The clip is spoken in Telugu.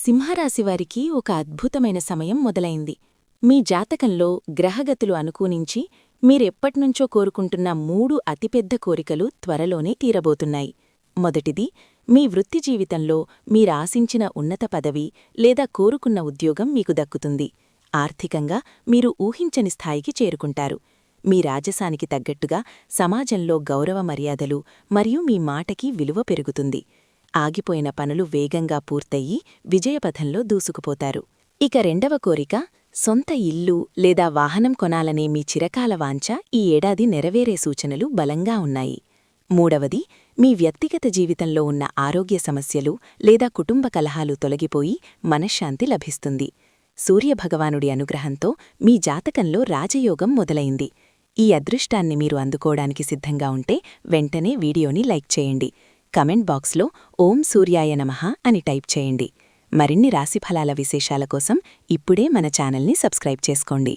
సింహరాశివారికి ఒక అద్భుతమైన సమయం మొదలైంది. మీ జాతకంలో గ్రహగతులు అనుకూనించి మీరెప్పట్నుంచో కోరుకుంటున్న 3 అతిపెద్ద కోరికలు త్వరలోనే తీరబోతున్నాయి. మొదటిది, మీ వృత్తి జీవితంలో మీరాశించిన ఉన్నత పదవి లేదా కోరుకున్న ఉద్యోగం మీకు దక్కుతుంది. ఆర్థికంగా మీరు ఊహించని స్థాయికి చేరుకుంటారు. మీ రాజసానికి తగ్గట్టుగా సమాజంలో గౌరవ మర్యాదలు మరియు మీ మాటకి విలువ పెరుగుతుంది. ఆగిపోయిన పనులు వేగంగా పూర్తయి విజయపథంలో దూసుకుపోతారు. ఇక రెండవ కోరిక, సొంత ఇల్లు లేదా వాహనం కొనాలనే మీ చిరకాల వాంఛ ఈ ఏడాది నెరవేరే సూచనలు బలంగా ఉన్నాయి. మూడవది, మీ వ్యక్తిగత జీవితంలో ఉన్న ఆరోగ్య సమస్యలు లేదా కుటుంబ కలహాలు తొలగిపోయి మనశ్శాంతి లభిస్తుంది. సూర్యభగవానుడి అనుగ్రహంతో మీ జాతకంలో రాజయోగం మొదలైంది. ఈ అదృష్టాన్ని మీరు అందుకోవడానికి సిద్ధంగా ఉంటే వెంటనే వీడియోని లైక్ చేయండి. కమెంట్ బాక్స్లో ఓం సూర్యాయ నమః అని టైప్ చేయండి. మరిన్ని రాశిఫలాల విశేషాల కోసం ఇప్పుడే మన ఛానల్ని సబ్స్క్రైబ్ చేసుకోండి.